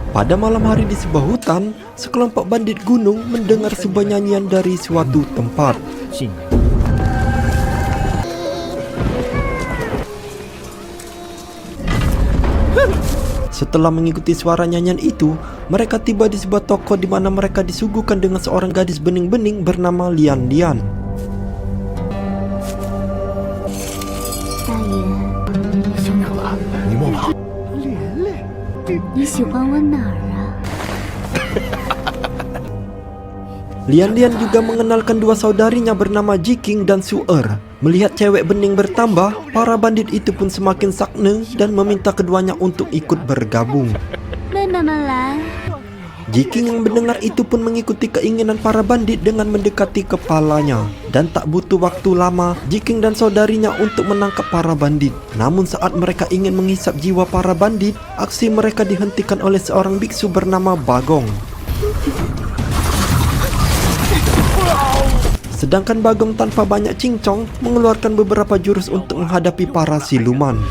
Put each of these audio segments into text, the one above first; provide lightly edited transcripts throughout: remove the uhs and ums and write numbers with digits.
Pada malam hari di sebuah hutan, sekelompok bandit gunung mendengar sebuah nyanyian dari suatu tempat. Setelah mengikuti suara nyanyian itu, mereka tiba di sebuah toko di mana mereka disuguhkan dengan seorang gadis bening-bening bernama Lian Lian. 大爷，小娘子，你莫跑。你喜欢我哪儿啊？ Lian Lian juga mengenalkan dua saudarinya bernama Jiking dan Su'er. Melihat cewek bening bertambah, para bandit itu pun semakin sakne dan meminta keduanya untuk ikut bergabung. 妹妹们来， Jiking yang mendengar itu pun mengikuti keinginan para bandit dengan mendekati kepalanya. Dan tak butuh waktu lama, Jiking dan saudarinya untuk menangkap para bandit. Namun saat mereka ingin menghisap jiwa para bandit, aksi mereka dihentikan oleh seorang biksu bernama Bagong. Sedangkan Bagong tanpa banyak cincong mengeluarkan beberapa jurus untuk menghadapi para siluman.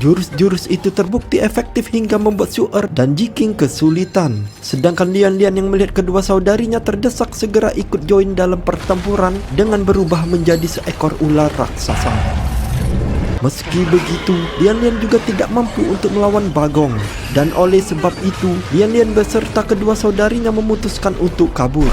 Jurus-jurus itu terbukti efektif hingga membuat Su'er dan Jiking kesulitan. Sedangkan Lian Lian yang melihat kedua saudarinya terdesak segera ikut join dalam pertempuran dengan berubah menjadi seekor ular raksasa. Meski begitu, Lian Lian juga tidak mampu untuk melawan Bagong. Dan oleh sebab itu, Lian Lian beserta kedua saudarinya memutuskan untuk kabur.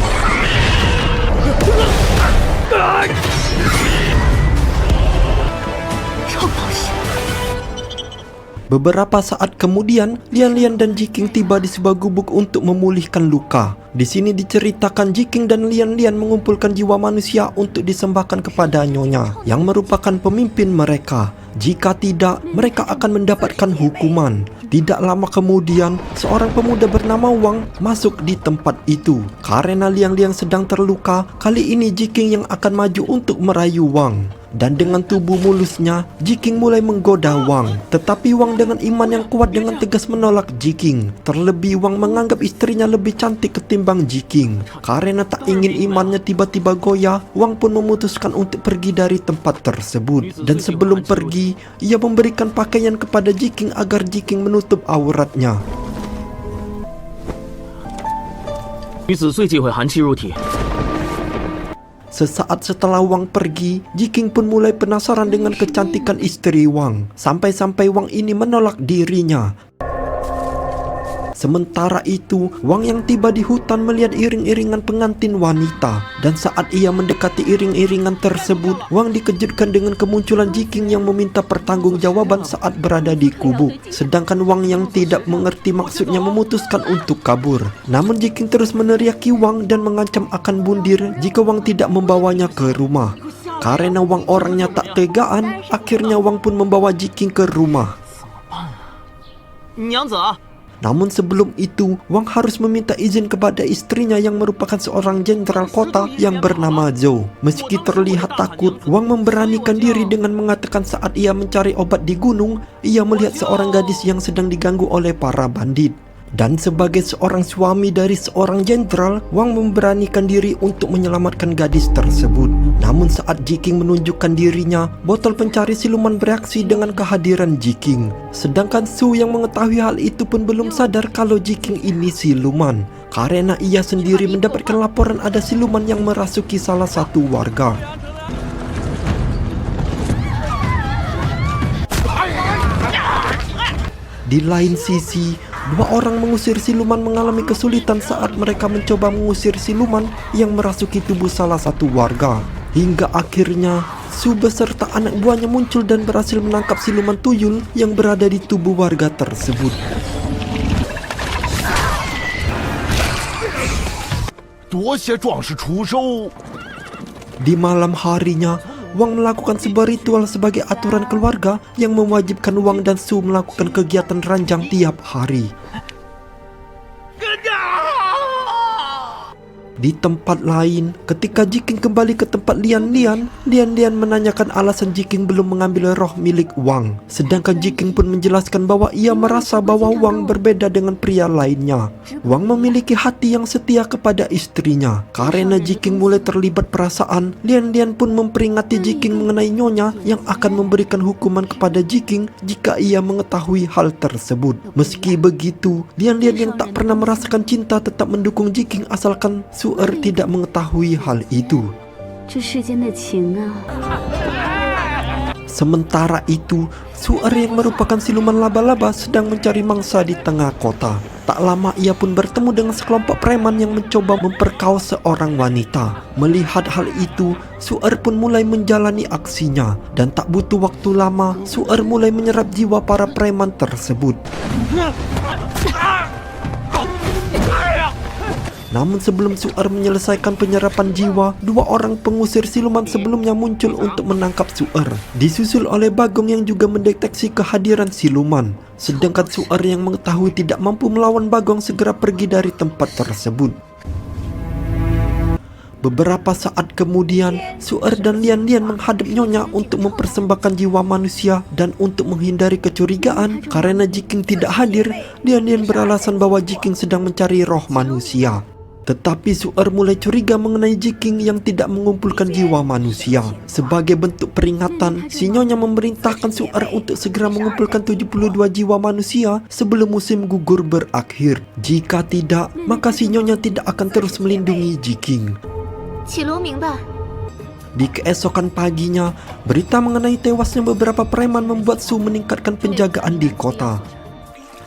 Beberapa saat kemudian, Lian Lian dan Jiking tiba di sebuah gubuk untuk memulihkan luka. Di sini diceritakan Jiking dan Lian Lian mengumpulkan jiwa manusia untuk disembahkan kepada Nyonya, yang merupakan pemimpin mereka. Jika tidak, mereka akan mendapatkan hukuman. Tidak lama kemudian, seorang pemuda bernama Wang masuk di tempat itu. Karena Lian Lian sedang terluka, kali ini Jiking yang akan maju untuk merayu Wang. Dan dengan tubuh mulusnya, Jiking mulai menggoda Wang. Tetapi Wang dengan iman yang kuat dengan tegas menolak Jiking. Terlebih Wang menganggap istrinya lebih cantik ketimbang Jiking. Karena tak ingin imannya tiba-tiba goyah, Wang pun memutuskan untuk pergi dari tempat tersebut. Dan sebelum pergi, ia memberikan pakaian kepada Jiking agar Jiking menutup auratnya. 女子最忌讳寒气入体。 Sesaat setelah Wang pergi, Jiking pun mulai penasaran dengan kecantikan istri Wang. Sampai-sampai Wang ini menolak dirinya. Sementara itu, Wang yang tiba di hutan melihat iring-iringan pengantin wanita. Dan saat ia mendekati iring-iringan tersebut, Wang dikejutkan dengan kemunculan Jiking yang meminta pertanggungjawaban saat berada di gubuk. Sedangkan Wang yang tidak mengerti maksudnya memutuskan untuk kabur. Namun Jiking terus meneriaki Wang dan mengancam akan bundir jika Wang tidak membawanya ke rumah. Karena Wang orangnya tak tegaan, akhirnya Wang pun membawa Jiking ke rumah. 娘子， Namun sebelum itu, Wang harus meminta izin kepada istrinya yang merupakan seorang jenderal kota yang bernama Zhou. Meski terlihat takut, Wang memberanikan diri dengan mengatakan saat ia mencari obat di gunung, ia melihat seorang gadis yang sedang diganggu oleh para bandit. Dan sebagai seorang suami dari seorang jenderal, Wang memberanikan diri untuk menyelamatkan gadis tersebut. Namun saat Jiking menunjukkan dirinya, botol pencari siluman bereaksi dengan kehadiran Jiking. Sedangkan Su yang mengetahui hal itu pun belum sadar kalau Jiking ini siluman. Karena ia sendiri mendapatkan laporan ada siluman yang merasuki salah satu warga. Di lain sisi, dua orang mengusir siluman mengalami kesulitan saat mereka mencoba mengusir siluman yang merasuki tubuh salah satu warga. Hingga akhirnya, Su beserta anak buahnya muncul dan berhasil menangkap siluman tuyul yang berada di tubuh warga tersebut. Di malam harinya, Wang melakukan sebuah ritual sebagai aturan keluarga yang mewajibkan Wang dan Su melakukan kegiatan ranjang tiap hari. Di tempat lain, ketika Jiking kembali ke tempat Lian Lian menanyakan alasan Jiking belum mengambil roh milik Wang. Sedangkan Jiking pun menjelaskan bahwa ia merasa bahwa Wang berbeda dengan pria lainnya. Wang memiliki hati yang setia kepada istrinya. Karena Jiking mulai terlibat perasaan, Lian Lian pun memperingati Jiking mengenai nyonya yang akan memberikan hukuman kepada Jiking jika ia mengetahui hal tersebut. Meski begitu, Lian Lian yang tak pernah merasakan cinta tetap mendukung Jiking asalkan Su-er tidak mengetahui hal itu. 这世间的情啊， Sementara itu, Su-er yang merupakan siluman laba-laba sedang mencari mangsa di tengah kota. Tak lama ia pun bertemu dengan sekelompok preman yang mencoba memperkaos seorang wanita. Melihat hal itu, Su-er pun mulai menjalani aksinya. Dan tak butuh waktu lama, Su-er mulai menyerap jiwa para preman tersebut. Namun sebelum Su-er menyelesaikan penyerapan jiwa, dua orang pengusir siluman sebelumnya muncul untuk menangkap Su-er, disusul oleh Bagong yang juga mendeteksi kehadiran siluman. Sedangkan Su-er yang mengetahui tidak mampu melawan Bagong segera pergi dari tempat tersebut. Beberapa saat kemudian, Su-er dan Lian Lian menghadap nyonya untuk mempersembahkan jiwa manusia. Dan untuk menghindari kecurigaan karena Jiking tidak hadir, Lian Lian beralasan bahwa Jiking sedang mencari roh manusia. Tetapi Su-er mulai curiga mengenai Jiking yang tidak mengumpulkan jiwa manusia. Sebagai bentuk peringatan, si nyonya memerintahkan Su-er untuk segera mengumpulkan 72 jiwa manusia sebelum musim gugur berakhir. Jika tidak, maka si nyonya tidak akan terus melindungi Jiking. 启龙明白。 Di keesokan paginya, berita mengenai tewasnya beberapa preman membuat Su meningkatkan penjagaan di kota.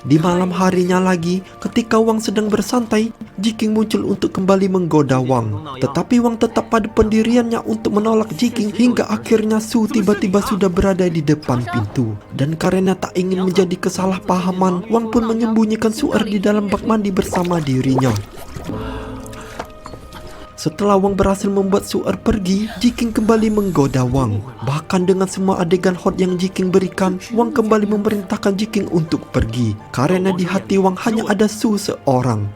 Di malam harinya lagi, ketika Wang sedang bersantai, Jiking muncul untuk kembali menggoda Wang. Tetapi Wang tetap pada pendiriannya untuk menolak Jiking hingga akhirnya Su tiba-tiba sudah berada di depan pintu. Dan karena tak ingin menjadi kesalahpahaman, Wang pun menyembunyikan Su-er di dalam bak mandi bersama dirinya. Setelah Wang berhasil membuat Su-er pergi, Jiking kembali menggoda Wang. Bahkan dengan semua adegan hot yang Jiking berikan, Wang kembali memerintahkan Jiking untuk pergi. Karena di hati Wang hanya ada Su seorang.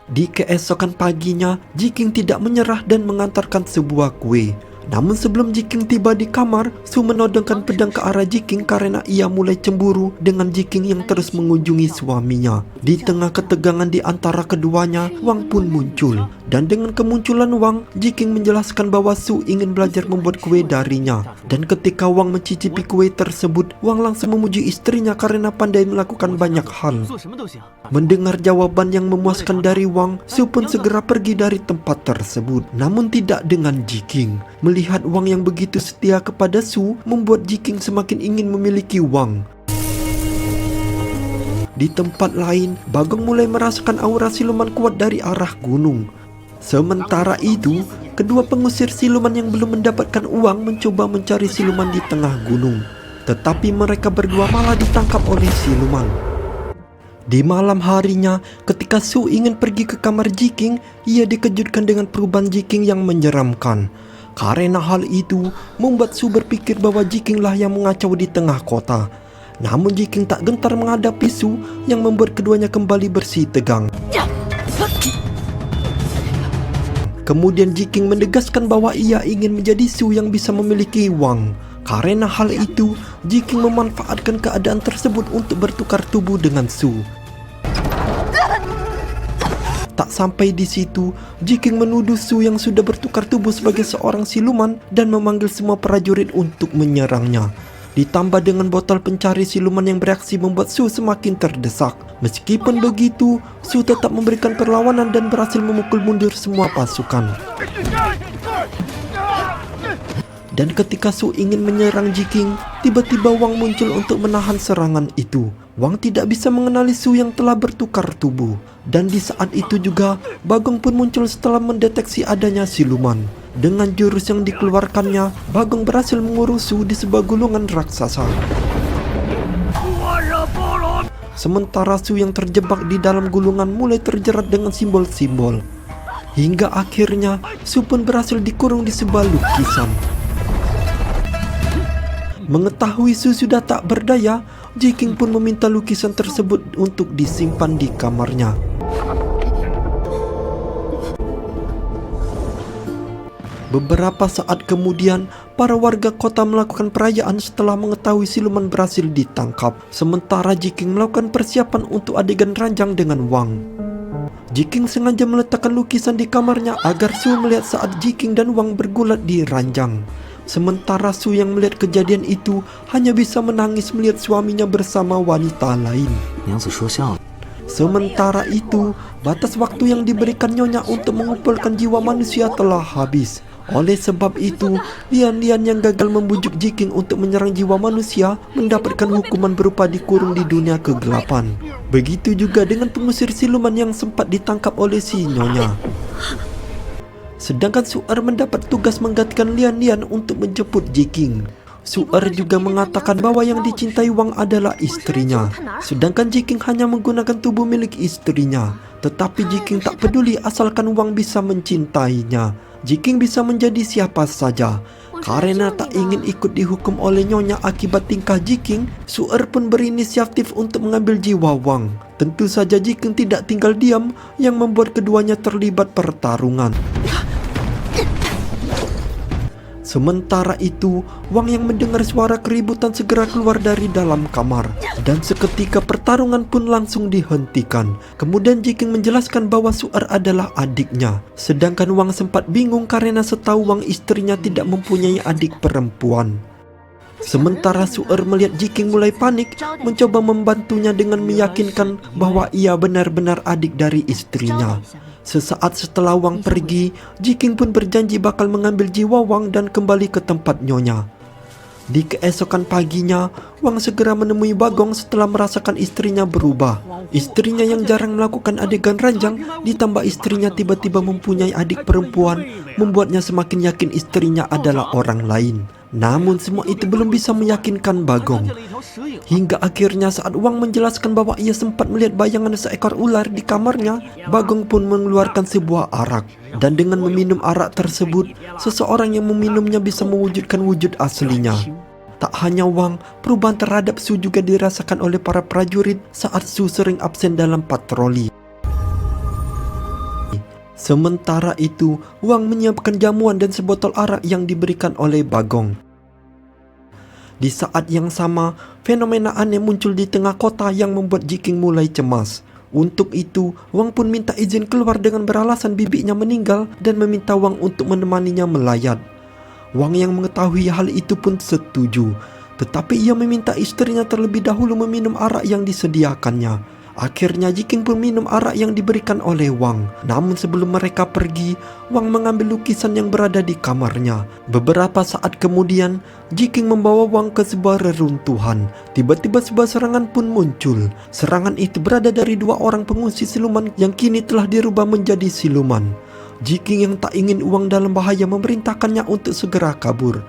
Di keesokan paginya, Jiking tidak menyerah dan mengantarkan sebuah kue. Namun sebelum Jiking tiba di kamar, Su menodongkan pedang ke arah Jiking karena ia mulai cemburu dengan Jiking yang terus mengunjungi suaminya. Di tengah ketegangan di antara keduanya, Wang pun muncul. Dan dengan kemunculan Wang, Jiking menjelaskan bahwa Su ingin belajar membuat kue darinya. Dan ketika Wang mencicipi kue tersebut, Wang langsung memuji istrinya karena pandai melakukan banyak hal. Mendengar jawaban yang memuaskan dari Wang, Su pun segera pergi dari tempat tersebut. Namun tidak dengan Jiking. Melihat Wang yang begitu setia kepada Su, membuat Jiking semakin ingin memiliki Wang. Di tempat lain, Bagong mulai merasakan aura siluman kuat dari arah gunung. Sementara itu, kedua pengusir siluman yang belum mendapatkan uang mencoba mencari siluman di tengah gunung. Tetapi mereka berdua malah ditangkap oleh siluman. Di malam harinya, ketika Su ingin pergi ke kamar Jiking, ia dikejutkan dengan perubahan Jiking yang menyeramkan. Karena hal itu, membuat Su berpikir bahwa Jiking lah yang mengacau di tengah kota. Namun Jiking tak gentar menghadapi Su yang membuat keduanya kembali bersih tegang. Kemudian Jiking menegaskan bahwa ia ingin menjadi Su yang bisa memiliki Wang. Karena hal itu, Jiking memanfaatkan keadaan tersebut untuk bertukar tubuh dengan Su. Tak sampai di situ, Jiking menuduh Su yang sudah bertukar tubuh sebagai seorang siluman dan memanggil semua prajurit untuk menyerangnya. Ditambah dengan botol pencari siluman yang bereaksi membuat Su semakin terdesak. Meskipun begitu, Su tetap memberikan perlawanan dan berhasil memukul mundur semua pasukan. Dan ketika Su ingin menyerang Jiking, tiba-tiba Wang muncul untuk menahan serangan itu. Wang tidak bisa mengenali Su yang telah bertukar tubuh. Dan di saat itu juga, Bagong pun muncul setelah mendeteksi adanya siluman. Dengan jurus yang dikeluarkannya, Bagong berhasil mengurus Su di sebuah gulungan raksasa. Sementara Su yang terjebak di dalam gulungan mulai terjerat dengan simbol-simbol. Hingga akhirnya, Su pun berhasil dikurung di sebuah lukisan. Mengetahui Su sudah tak berdaya, Jiking pun meminta lukisan tersebut untuk disimpan di kamarnya. Beberapa saat kemudian, para warga kota melakukan perayaan setelah mengetahui siluman berhasil ditangkap. Sementara Jiking melakukan persiapan untuk adegan ranjang dengan Wang. Jiking sengaja meletakkan lukisan di kamarnya agar Su melihat saat Jiking dan Wang bergulat di ranjang. Sementara Su yang melihat kejadian itu hanya bisa menangis melihat suaminya bersama wanita lain. 娘子说笑了。 Sementara itu, batas waktu yang diberikan Nyonya untuk mengumpulkan jiwa manusia telah habis. Oleh sebab itu, Lian-Lian yang gagal membujuk Jiking untuk menyerang jiwa manusia mendapatkan hukuman berupa dikurung di dunia kegelapan. Begitu juga dengan pengusir siluman yang sempat ditangkap oleh si Nyonya. Sedangkan Su-er mendapat tugas menggantikan Lian-Lian untuk menjemput Jiking. Su-er juga mengatakan bahwa yang dicintai Wang adalah istrinya, sedangkan Jiking hanya menggunakan tubuh milik istrinya. Tetapi Jiking tak peduli asalkan Wang bisa mencintainya. Jiking bisa menjadi siapa saja. Karena tak ingin ikut dihukum oleh Nyonya akibat tingkah Jiking, Su-er pun berinisiatif untuk mengambil jiwa Wang. Tentu saja Jiking tidak tinggal diam, yang membuat keduanya terlibat pertarungan. Sementara itu, Wang yang mendengar suara keributan segera keluar dari dalam kamar. Dan seketika pertarungan pun langsung dihentikan. Kemudian Jiking menjelaskan bahwa Su-er adalah adiknya. Sedangkan Wang sempat bingung karena setahu Wang istrinya tidak mempunyai adik perempuan. Sementara Su-er melihat Jiking mulai panik, mencoba membantunya dengan meyakinkan bahwa ia benar-benar adik dari istrinya. Sesaat setelah Wang pergi, Jiking pun berjanji bakal mengambil jiwa Wang dan kembali ke tempat Nyonya. Di keesokan paginya, Wang segera menemui Bagong setelah merasakan istrinya berubah. Istrinya yang jarang melakukan adegan ranjang, ditambah istrinya tiba-tiba mempunyai adik perempuan, membuatnya semakin yakin istrinya adalah orang lain. Namun semua itu belum bisa meyakinkan Bagong. Hingga akhirnya saat Wang menjelaskan bahwa ia sempat melihat bayangan seekor ular di kamarnya, Bagong pun mengeluarkan sebuah arak. Dan dengan meminum arak tersebut, seseorang yang meminumnya bisa mewujudkan wujud aslinya. Tak hanya Wang, perubahan terhadap Su juga dirasakan oleh para prajurit saat Su sering absen dalam patroli. Sementara itu, Wang menyiapkan jamuan dan sebotol arak yang diberikan oleh Bagong. Di saat yang sama, fenomena aneh muncul di tengah kota yang membuat Jiking mulai cemas. Untuk itu, Wang pun minta izin keluar dengan beralasan bibinya meninggal dan meminta Wang untuk menemaninya melayat. Wang yang mengetahui hal itu pun setuju, tetapi ia meminta istrinya terlebih dahulu meminum arak yang disediakannya. Akhirnya Jiking pun minum arak yang diberikan oleh Wang. Namun sebelum mereka pergi, Wang mengambil lukisan yang berada di kamarnya. Beberapa saat kemudian, Jiking membawa Wang ke sebuah reruntuhan. Tiba-tiba sebuah serangan pun muncul. Serangan itu berada dari dua orang pengungsi siluman yang kini telah dirubah menjadi siluman. Jiking yang tak ingin Wang dalam bahaya memerintahkannya untuk segera kabur.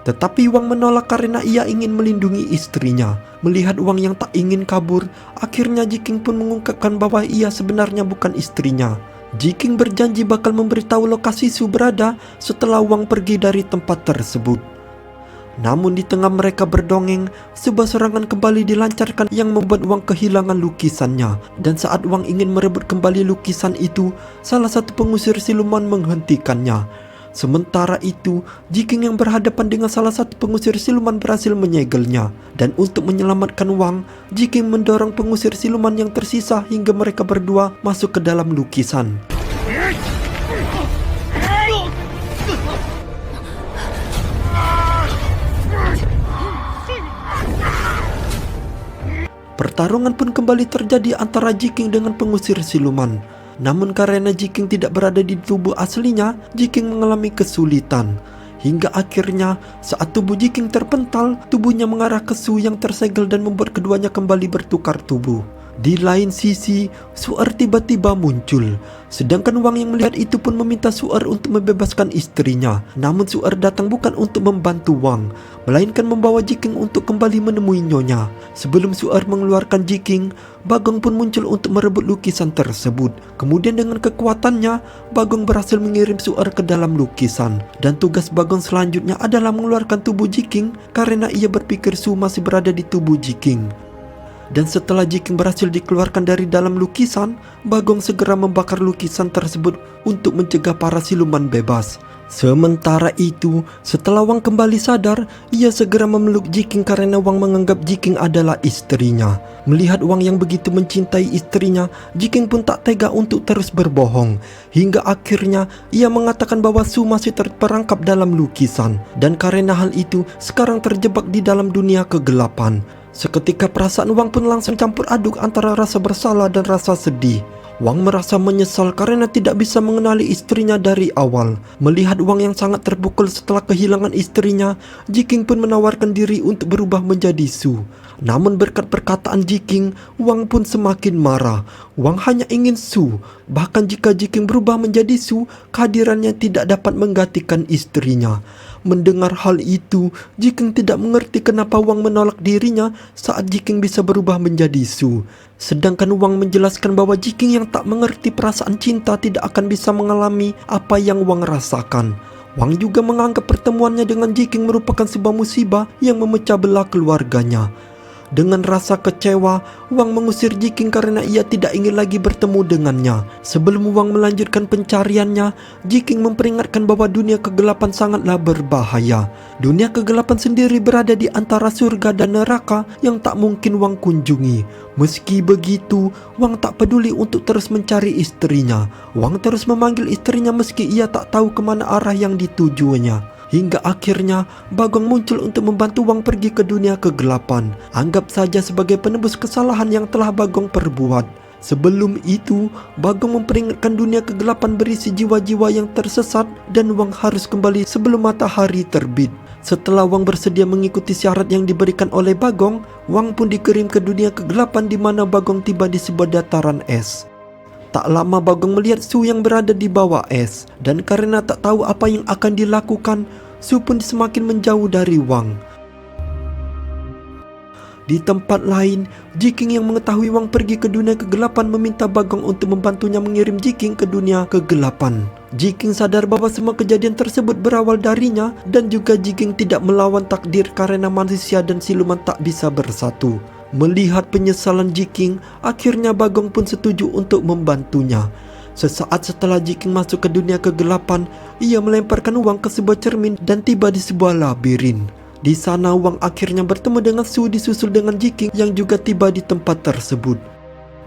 Tetapi Wang menolak karena ia ingin melindungi istrinya. Melihat Wang yang tak ingin kabur, akhirnya Jiking pun mengungkapkan bahwa ia sebenarnya bukan istrinya. Jiking berjanji bakal memberitahu lokasi Su berada setelah Wang pergi dari tempat tersebut. Namun di tengah mereka berdongeng, sebuah serangan kembali dilancarkan yang membuat Wang kehilangan lukisannya. Dan saat Wang ingin merebut kembali lukisan itu, salah satu pengusir siluman menghentikannya. Sementara itu, Jiking yang berhadapan dengan salah satu pengusir siluman berhasil menyegelnya. Dan untuk menyelamatkan Wang, Jiking mendorong pengusir siluman yang tersisa hingga mereka berdua masuk ke dalam lukisan. Pertarungan pun kembali terjadi antara Jiking dengan pengusir siluman. Namun karena Jiking tidak berada di tubuh aslinya, Jiking mengalami kesulitan. Hingga akhirnya saat tubuh Jiking terpental, tubuhnya mengarah ke Su yang tersegel dan membuat keduanya kembali bertukar tubuh. Di lain sisi, Su'er tiba-tiba muncul. Sedangkan Wang yang melihat itu pun meminta Su'er untuk membebaskan istrinya. Namun Su'er datang bukan untuk membantu Wang, melainkan membawa Jiking untuk kembali menemui nyonya. Sebelum Su'er mengeluarkan Jiking, Bagong pun muncul untuk merebut lukisan tersebut. Kemudian dengan kekuatannya, Bagong berhasil mengirim Su'er ke dalam lukisan. Dan tugas Bagong selanjutnya adalah mengeluarkan tubuh Jiking karena ia berpikir Su masih berada di tubuh Jiking. Dan setelah Jiking berhasil dikeluarkan dari dalam lukisan, Bagong segera membakar lukisan tersebut untuk mencegah para siluman bebas. Sementara itu, setelah Wang kembali sadar, ia segera memeluk Jiking karena Wang menganggap Jiking adalah istrinya. Melihat Wang yang begitu mencintai istrinya, Jiking pun tak tega untuk terus berbohong. Hingga akhirnya ia mengatakan bahwa Su masih terperangkap dalam lukisan. Dan karena hal itu, sekarang terjebak di dalam dunia kegelapan. Seketika perasaan Wang pun langsung campur aduk antara rasa bersalah dan rasa sedih. Wang merasa menyesal karena tidak bisa mengenali istrinya dari awal. Melihat Wang yang sangat terpukul setelah kehilangan istrinya, Jiking pun menawarkan diri untuk berubah menjadi Su. Namun berkat perkataan Jiking, Wang pun semakin marah. Wang hanya ingin Su. Bahkan jika Jiking berubah menjadi Su, kehadirannya tidak dapat menggantikan istrinya. Mendengar hal itu, Jiking tidak mengerti kenapa Wang menolak dirinya saat Jiking bisa berubah menjadi Su. Sedangkan Wang menjelaskan bahwa Jiking yang tak mengerti perasaan cinta tidak akan bisa mengalami apa yang Wang rasakan. Wang juga menganggap pertemuannya dengan Jiking merupakan sebuah musibah yang memecah belah keluarganya. Dengan rasa kecewa, Wang mengusir Jiking karena ia tidak ingin lagi bertemu dengannya. Sebelum Wang melanjutkan pencariannya, Jiking memperingatkan bahwa dunia kegelapan sangatlah berbahaya. Dunia kegelapan sendiri berada di antara surga dan neraka yang tak mungkin Wang kunjungi. Meski begitu, Wang tak peduli untuk terus mencari istrinya. Wang terus memanggil istrinya meski ia tak tahu kemana arah yang ditujunya. Hingga akhirnya Bagong muncul untuk membantu Wang pergi ke dunia kegelapan. Anggap saja sebagai penebus kesalahan yang telah Bagong perbuat. Sebelum itu, Bagong memperingatkan dunia kegelapan berisi jiwa-jiwa yang tersesat dan Wang harus kembali sebelum matahari terbit. Setelah Wang bersedia mengikuti syarat yang diberikan oleh Bagong, Wang pun dikirim ke dunia kegelapan di mana Bagong tiba di sebuah dataran es. Tak lama Bagong melihat Su yang berada di bawah es, dan karena tak tahu apa yang akan dilakukan, Su pun semakin menjauh dari Wang. Di tempat lain, Jiking yang mengetahui Wang pergi ke dunia kegelapan meminta Bagong untuk membantunya mengirim Jiking ke dunia kegelapan. Jiking sadar bahwa semua kejadian tersebut berawal darinya, dan juga Jiking tidak melawan takdir karena manusia dan siluman tak bisa bersatu. Melihat penyesalan Jiking, akhirnya Bagong pun setuju untuk membantunya. Sesaat setelah Jiking masuk ke dunia kegelapan, ia melemparkan Wang ke sebuah cermin dan tiba di sebuah labirin. Di sana Wang akhirnya bertemu dengan Su disusul dengan Jiking yang juga tiba di tempat tersebut.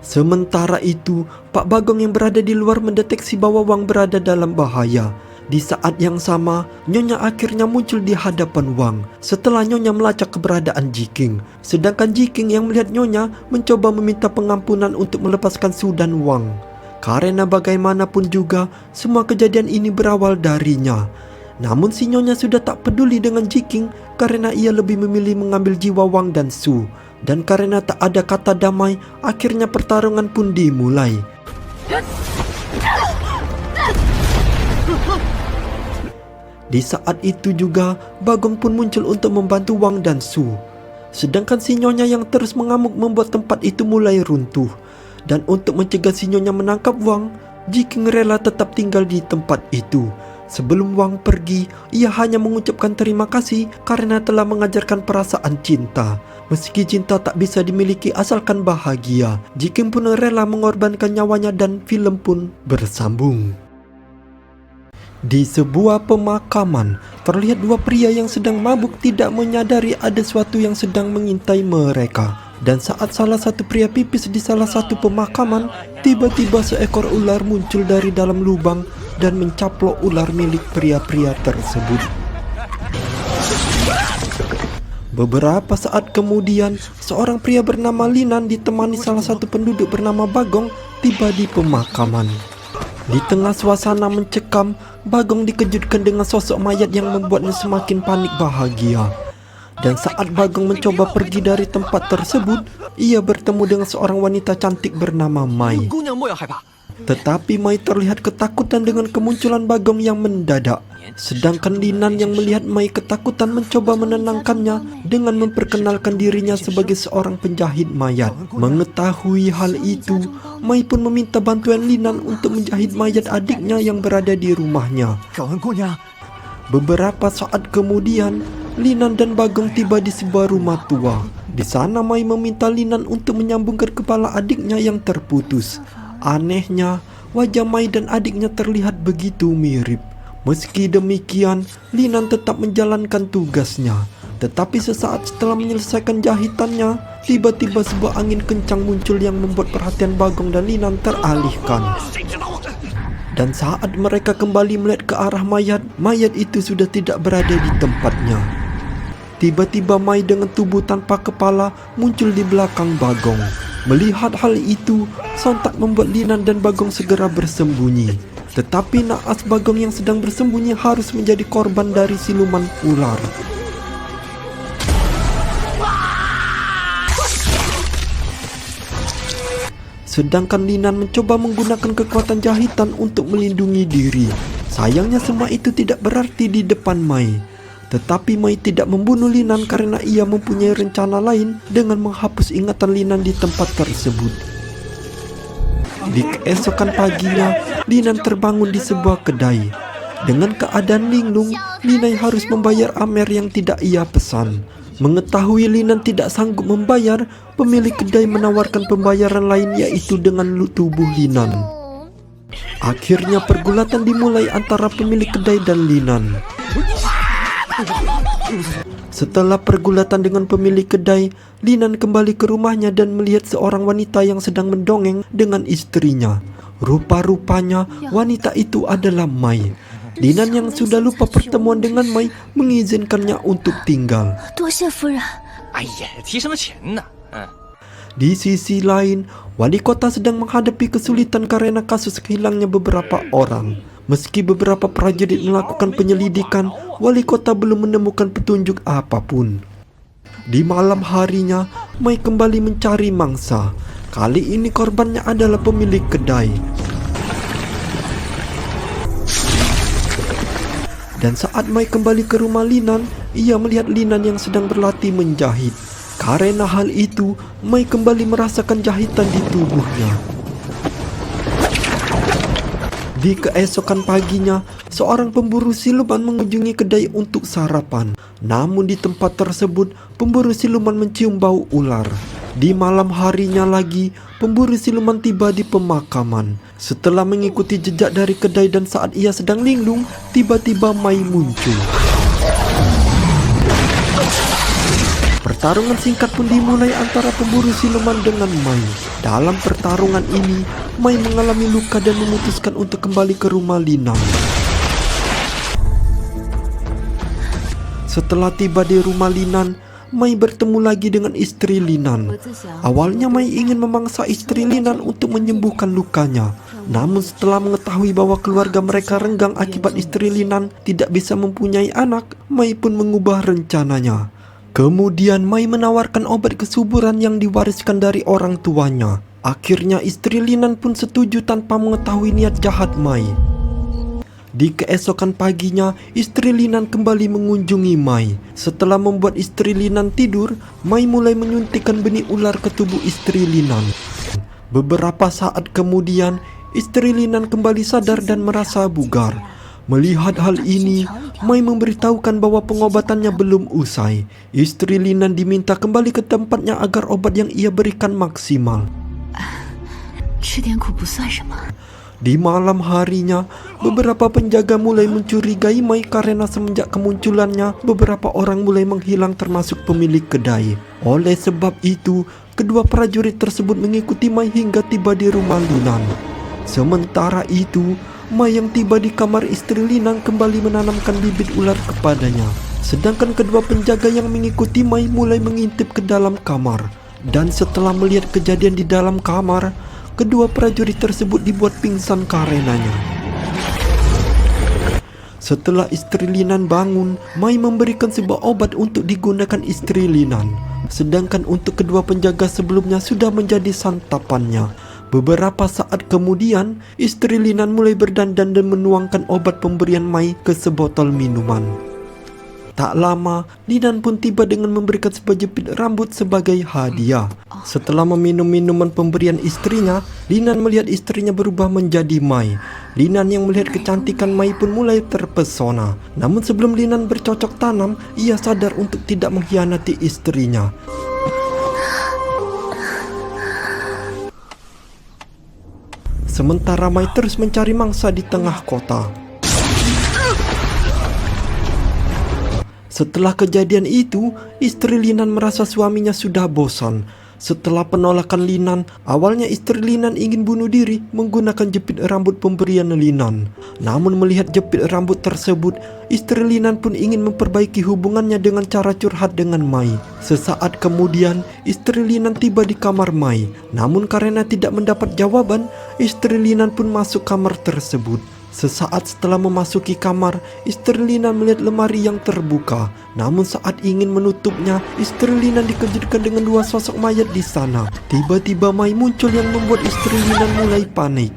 Sementara itu, Pak Bagong yang berada di luar mendeteksi bahwa Wang berada dalam bahaya. Di saat yang sama, Nyonya akhirnya muncul di hadapan Wang setelah Nyonya melacak keberadaan Jiking. Sedangkan Jiking yang melihat Nyonya mencoba meminta pengampunan untuk melepaskan Su dan Wang. Karena bagaimanapun juga, semua kejadian ini berawal darinya. Namun si Nyonya sudah tak peduli dengan Jiking karena ia lebih memilih mengambil jiwa Wang dan Su. Dan karena tak ada kata damai, akhirnya pertarungan pun dimulai. Di saat itu juga, Bagong pun muncul untuk membantu Wang dan Su. Sedangkan si Nyonya yang terus mengamuk membuat tempat itu mulai runtuh. Dan untuk mencegah si Nyonya menangkap Wang, Jiking rela tetap tinggal di tempat itu. Sebelum Wang pergi, ia hanya mengucapkan terima kasih karena telah mengajarkan perasaan cinta. Meski cinta tak bisa dimiliki asalkan bahagia, Jiking pun rela mengorbankan nyawanya dan film pun bersambung. Di sebuah pemakaman, terlihat dua pria yang sedang mabuk tidak menyadari ada sesuatu yang sedang mengintai mereka. Dan saat salah satu pria pipis di salah satu pemakaman, tiba-tiba seekor ular muncul dari dalam lubang dan mencaplok ular milik pria-pria tersebut. Beberapa saat kemudian, seorang pria bernama Linan ditemani salah satu penduduk bernama Bagong tiba di pemakaman. Di tengah suasana mencekam, Bagong dikejutkan dengan sosok mayat yang membuatnya semakin panik bahagia. Dan saat Bagong mencoba pergi dari tempat tersebut, ia bertemu dengan seorang wanita cantik bernama Mai. 姑娘莫要害怕， Tetapi Mai terlihat ketakutan dengan kemunculan Bagong yang mendadak. Sedangkan Linan yang melihat Mai ketakutan mencoba menenangkannya dengan memperkenalkan dirinya sebagai seorang penjahit mayat. Mengetahui hal itu, Mai pun meminta bantuan Linan untuk menjahit mayat adiknya yang berada di rumahnya. 小文姑娘， Beberapa saat kemudian, Linan dan Bagong tiba di sebuah rumah tua. Di sana Mai meminta Linan untuk menyambungkan kepala adiknya yang terputus. Anehnya, wajah Mai dan adiknya terlihat begitu mirip. Meski demikian, Linan tetap menjalankan tugasnya. Tetapi sesaat setelah menyelesaikan jahitannya, tiba-tiba sebuah angin kencang muncul yang membuat perhatian Bagong dan Linan teralihkan. Dan saat mereka kembali melihat ke arah mayat, mayat itu sudah tidak berada di tempatnya. Tiba-tiba Mai dengan tubuh tanpa kepala muncul di belakang Bagong. Melihat hal itu, sontak membuat Linan dan Bagong segera bersembunyi. Tetapi naas Bagong yang sedang bersembunyi harus menjadi korban dari siluman ular. Sedangkan Linan mencoba menggunakan kekuatan jahitan untuk melindungi diri. Sayangnya semua itu tidak berarti di depan Mai. Tetapi Mai tidak membunuh Linan karena ia mempunyai rencana lain dengan menghapus ingatan Linan di tempat tersebut. Di keesokan paginya, Linan terbangun di sebuah kedai. Dengan keadaan linglung, Linan harus membayar Amer yang tidak ia pesan. Mengetahui Linan tidak sanggup membayar, pemilik kedai menawarkan pembayaran lain yaitu dengan tubuh Linan. Akhirnya pergulatan dimulai antara pemilik kedai dan Linan. Setelah pergulatan dengan pemilik kedai, Linan kembali ke rumahnya dan melihat seorang wanita yang sedang mendongeng dengan istrinya. Rupa-rupanya wanita itu adalah Mai. Linan yang sudah lupa pertemuan dengan Mai mengizinkannya untuk tinggal. 多谢夫人。哎呀，提什么钱呢？Di sisi lain, wali kota sedang menghadapi kesulitan karena kasus hilangnya beberapa orang. Meski beberapa prajurit melakukan penyelidikan, wali kota belum menemukan petunjuk apapun. Di malam harinya, Mai kembali mencari mangsa. Kali ini korbannya adalah pemilik kedai. Dan saat Mai kembali ke rumah Linan, ia melihat Linan yang sedang berlatih menjahit. Karena hal itu, Mai kembali merasakan jahitan di tubuhnya. Di keesokan paginya, seorang pemburu siluman mengunjungi kedai untuk sarapan. Namun di tempat tersebut, pemburu siluman mencium bau ular. Di malam harinya lagi, pemburu siluman tiba di pemakaman. Setelah mengikuti jejak dari kedai dan saat ia sedang linglung, tiba-tiba Mai muncul. Pertarungan singkat pun dimulai antara pemburu siluman dengan Mai. Dalam pertarungan ini, Mai mengalami luka dan memutuskan untuk kembali ke rumah Linan. Setelah tiba di rumah Linan, Mai bertemu lagi dengan istri Linan. Awalnya Mai ingin memangsa istri Linan untuk menyembuhkan lukanya. Namun setelah mengetahui bahwa keluarga mereka renggang akibat istri Linan tidak bisa mempunyai anak, Mai pun mengubah rencananya. Kemudian Mai menawarkan obat kesuburan yang diwariskan dari orang tuanya. Akhirnya istri Linan pun setuju tanpa mengetahui niat jahat Mai. Di keesokan paginya, istri Linan kembali mengunjungi Mai. Setelah membuat istri Linan tidur, Mai mulai menyuntikkan benih ular ke tubuh istri Linan. Beberapa saat kemudian, istri Linan kembali sadar dan merasa bugar. Melihat hal ini, Mai memberitahukan bahwa pengobatannya belum usai. Istri Linan diminta kembali ke tempatnya agar obat yang ia berikan maksimal. 吃点苦不算什么。 Di malam harinya, beberapa penjaga mulai mencurigai Mai karena semenjak kemunculannya, beberapa orang mulai menghilang termasuk pemilik kedai. Oleh sebab itu, kedua prajurit tersebut mengikuti Mai hingga tiba di rumah Linan. Sementara itu, Mai yang tiba di kamar istri Linan kembali menanamkan bibit ular kepadanya. Sedangkan kedua penjaga yang mengikuti Mai mulai mengintip ke dalam kamar. Dan setelah melihat kejadian di dalam kamar, kedua prajurit tersebut dibuat pingsan karenanya. Setelah istri Linan bangun, Mai memberikan sebuah obat untuk digunakan istri Linan. Sedangkan untuk kedua penjaga sebelumnya sudah menjadi santapannya. Beberapa saat kemudian, istri Linan mulai berdandan dan menuangkan obat pemberian Mai ke sebotol minuman. Tak lama, Linan pun tiba dengan memberikan sebuah jepit rambut sebagai hadiah. Setelah meminum minuman pemberian istrinya, Linan melihat istrinya berubah menjadi Mai. Linan yang melihat kecantikan Mai pun mulai terpesona. Namun sebelum Linan bercocok tanam, ia sadar untuk tidak mengkhianati istrinya. Sementara Mai terus mencari mangsa di tengah kota. Setelah kejadian itu, istri Linan merasa suaminya sudah bosan. Setelah penolakan Linan, awalnya istri Linan ingin bunuh diri menggunakan jepit rambut pemberian Linan. Namun melihat jepit rambut tersebut, istri Linan pun ingin memperbaiki hubungannya dengan cara curhat dengan Mai. Sesaat kemudian, istri Linan tiba di kamar Mai. Namun karena tidak mendapat jawaban, istri Linan pun masuk kamar tersebut. Sesaat setelah memasuki kamar, istri Linan melihat lemari yang terbuka. Namun saat ingin menutupnya, istri Linan dikejutkan dengan dua sosok mayat di sana. Tiba-tiba Mai muncul yang membuat istri Linan mulai panik.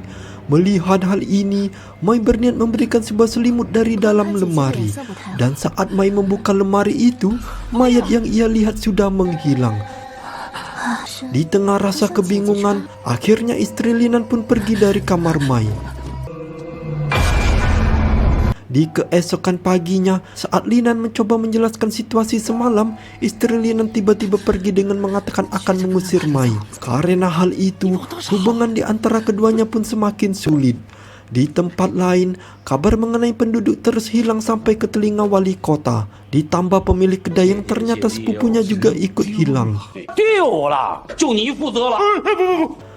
Melihat hal ini, Mai berniat memberikan sebuah selimut dari dalam lemari. Dan saat Mai membuka lemari itu, mayat yang ia lihat sudah menghilang. Di tengah rasa kebingungan, akhirnya istri Linan pun pergi dari kamar Mai. Di keesokan paginya, saat Linan mencoba menjelaskan situasi semalam, istri Linan tiba-tiba pergi dengan mengatakan akan mengusir Mai. Karena hal itu, hubungan di antara keduanya pun semakin sulit. Di tempat lain, kabar mengenai penduduk terus hilang sampai ke telinga wali kota. Ditambah pemilik kedai yang ternyata sepupunya juga ikut hilang.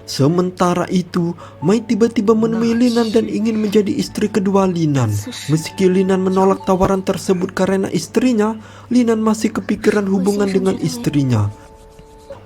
Sementara itu, Mai tiba-tiba menemui Linan dan ingin menjadi istri kedua Linan. Meski Linan menolak tawaran tersebut karena istrinya, Linan masih kepikiran hubungan dengan istrinya.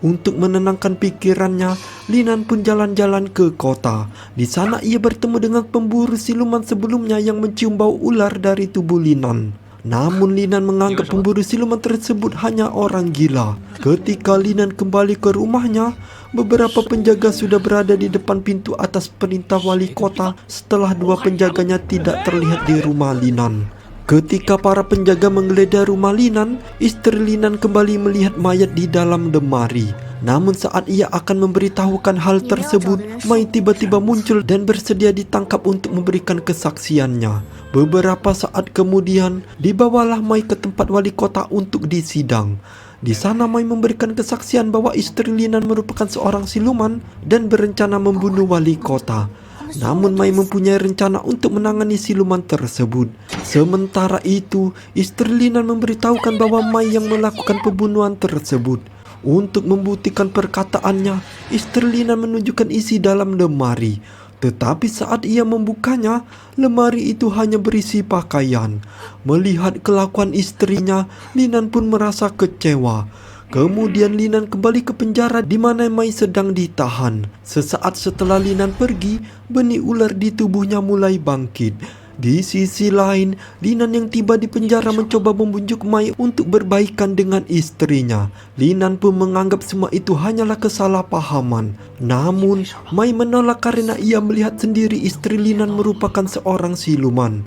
Untuk menenangkan pikirannya, Linan pun jalan-jalan ke kota. Di sana ia bertemu dengan pemburu siluman sebelumnya yang mencium bau ular dari tubuh Linan. Namun Linan menganggap pemburu siluman tersebut hanya orang gila. Ketika Linan kembali ke rumahnya, beberapa penjaga sudah berada di depan pintu atas perintah wali kota setelah dua penjaganya tidak terlihat di rumah Linan. Ketika para penjaga menggeledah rumah Linan, istri Linan kembali melihat mayat di dalam lemari. Namun saat ia akan memberitahukan hal tersebut, Mai tiba-tiba muncul dan bersedia ditangkap untuk memberikan kesaksiannya. Beberapa saat kemudian, dibawalah Mai ke tempat wali kota untuk disidang. Di sana Mai memberikan kesaksian bahwa istri Linan merupakan seorang siluman dan berencana membunuh wali kota. Namun Mai mempunyai rencana untuk menangani siluman tersebut. Sementara itu, istri Linan memberitahukan bahwa Mai yang melakukan pembunuhan tersebut. Untuk membuktikan perkataannya, istri Linan menunjukkan isi dalam lemari. Tetapi saat ia membukanya, lemari itu hanya berisi pakaian. Melihat kelakuan istrinya, Linan pun merasa kecewa. Kemudian Linan kembali ke penjara di mana Mai sedang ditahan. Sesaat setelah Linan pergi, benih ular di tubuhnya mulai bangkit. Di sisi lain, Linan yang tiba di penjara mencoba membujuk Mai untuk berbaikan dengan istrinya. Linan pun menganggap semua itu hanyalah kesalahpahaman. Namun, Mai menolak karena ia melihat sendiri istri Linan merupakan seorang siluman.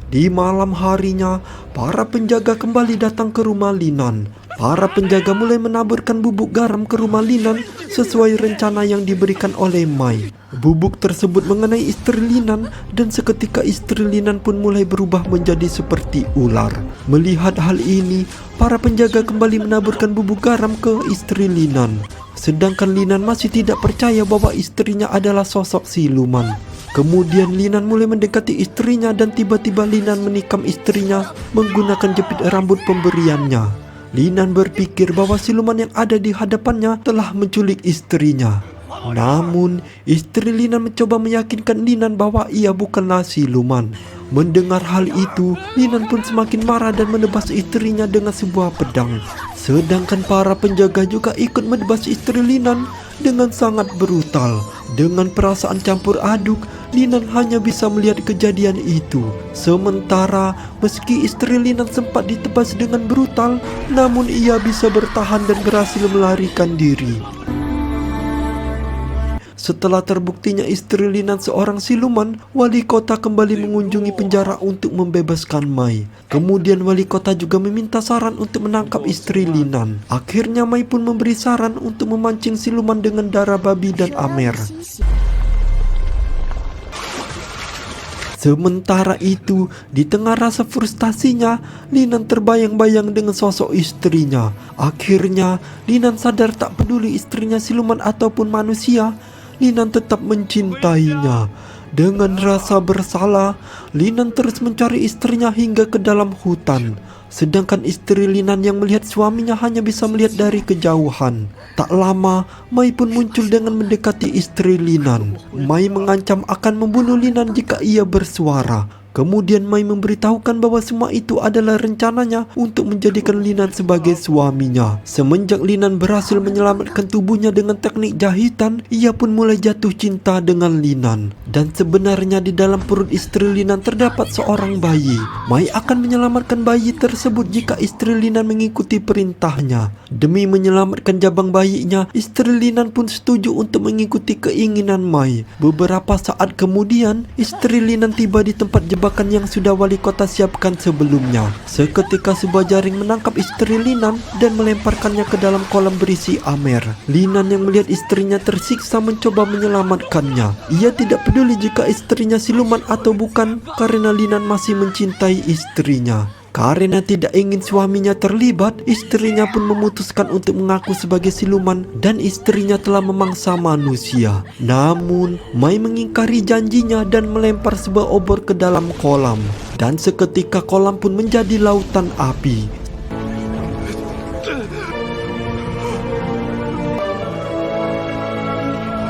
Di malam harinya, para penjaga kembali datang ke rumah Linan. Para penjaga mulai menaburkan bubuk garam ke rumah Linan sesuai rencana yang diberikan oleh Mai. Bubuk tersebut mengenai istri Linan dan seketika istri Linan pun mulai berubah menjadi seperti ular. Melihat hal ini, para penjaga kembali menaburkan bubuk garam ke istri Linan. Sedangkan Linan masih tidak percaya bahwa istrinya adalah sosok siluman. Kemudian Linan mulai mendekati istrinya dan tiba-tiba Linan menikam istrinya menggunakan jepit rambut pemberiannya. Linan berpikir bahwa siluman yang ada di hadapannya telah menculik istrinya. Namun, istri Linan mencoba meyakinkan Linan bahwa ia bukanlah siluman. Mendengar hal itu, Linan pun semakin marah dan menebas istrinya dengan sebuah pedang. Sedangkan para penjaga juga ikut menebas istri Linan dengan sangat brutal. Dengan perasaan campur aduk, Linan hanya bisa melihat kejadian itu. Sementara meski istri Linan sempat ditebas dengan brutal, namun ia bisa bertahan dan berhasil melarikan diri. Setelah terbuktinya istri Linan seorang siluman, wali kota kembali mengunjungi penjara untuk membebaskan Mai. Kemudian wali kota juga meminta saran untuk menangkap istri Linan. Akhirnya Mai pun memberi saran untuk memancing siluman dengan darah babi dan amer. Sementara itu, di tengah rasa frustasinya, Linan terbayang-bayang dengan sosok istrinya. Akhirnya, Linan sadar tak peduli istrinya siluman ataupun manusia, Linan tetap mencintainya. Dengan rasa bersalah, Linan terus mencari istrinya hingga ke dalam hutan. Sedangkan istri Linan yang melihat suaminya hanya bisa melihat dari kejauhan. Tak lama, Mai pun muncul dengan mendekati istri Linan. Mai mengancam akan membunuh Linan jika ia bersuara. Kemudian Mai memberitahukan bahwa semua itu adalah rencananya untuk menjadikan Linan sebagai suaminya. Semenjak Linan berhasil menyelamatkan tubuhnya dengan teknik jahitan, ia pun mulai jatuh cinta dengan Linan. Dan sebenarnya di dalam perut istri Linan terdapat seorang bayi. Mai akan menyelamatkan bayi tersebut jika istri Linan mengikuti perintahnya. Demi menyelamatkan jabang bayinya, istri Linan pun setuju untuk mengikuti keinginan Mai. Beberapa saat kemudian, istri Linan tiba di tempat jebakan yang sudah wali kota siapkan sebelumnya. Seketika sebuah jaring menangkap istri Linan dan melemparkannya ke dalam kolam berisi amer. Linan yang melihat istrinya tersiksa mencoba menyelamatkannya. Ia tidak peduli jika istrinya siluman atau bukan, karena Linan masih mencintai istrinya. Karena tidak ingin suaminya terlibat, istrinya pun memutuskan untuk mengaku sebagai siluman dan istrinya telah memangsa manusia. Namun, Mai mengingkari janjinya dan melempar sebuah obor ke dalam kolam. Dan seketika kolam pun menjadi lautan api.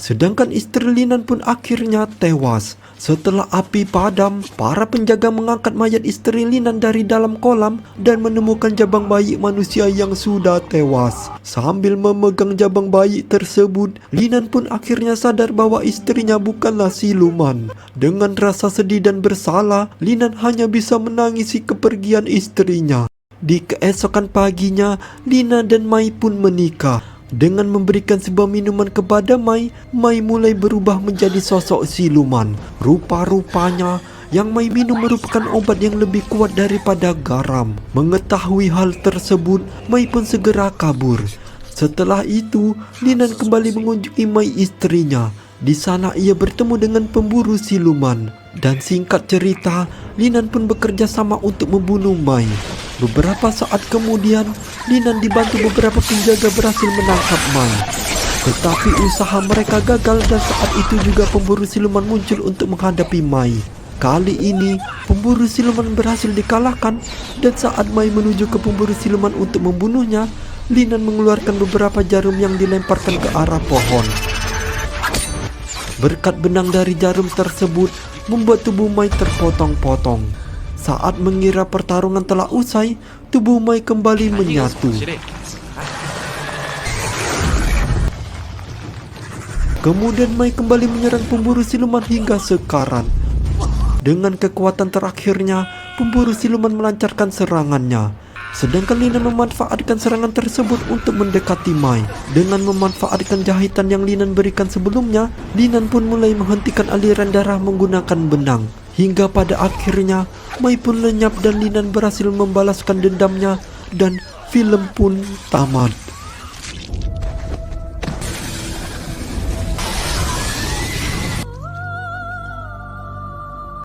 Sedangkan istri Linan pun akhirnya tewas. Setelah api padam, para penjaga mengangkat mayat istri Linan dari dalam kolam dan menemukan jabang bayi manusia yang sudah tewas. Sambil memegang jabang bayi tersebut, Linan pun akhirnya sadar bahwa istrinya bukanlah siluman. Dengan rasa sedih dan bersalah, Linan hanya bisa menangisi kepergian istrinya. Di keesokan paginya, Lina dan Mai pun menikah. Dengan memberikan sebuah minuman kepada Mai, Mai mulai berubah menjadi sosok siluman. Rupa-rupanya yang Mai minum merupakan obat yang lebih kuat daripada garam. Mengetahui hal tersebut, Mai pun segera kabur. Setelah itu, Linan kembali mengunjungi Mai istrinya. Di sana ia bertemu dengan pemburu siluman. Dan singkat cerita, Linan pun bekerja sama untuk membunuh Mai. Beberapa saat kemudian, Linan dibantu beberapa penjaga berhasil menangkap Mai. Tetapi usaha mereka gagal dan saat itu juga pemburu siluman muncul untuk menghadapi Mai. Kali ini, pemburu siluman berhasil dikalahkan dan saat Mai menuju ke pemburu siluman untuk membunuhnya, Linan mengeluarkan beberapa jarum yang dilemparkan ke arah pohon. Berkat benang dari jarum tersebut, membuat tubuh Mai terpotong-potong. Saat mengira pertarungan telah usai, tubuh Mai kembali menyatu. Kemudian Mai kembali menyerang pemburu siluman hingga sekarat. Dengan kekuatan terakhirnya, pemburu siluman melancarkan serangannya. Sedangkan Linan memanfaatkan serangan tersebut untuk mendekati Mai. Dengan memanfaatkan jahitan yang Linan berikan sebelumnya, Linan pun mulai menghentikan aliran darah menggunakan benang. Hingga pada akhirnya, Mai pun lenyap dan Linan berhasil membalaskan dendamnya dan film pun tamat.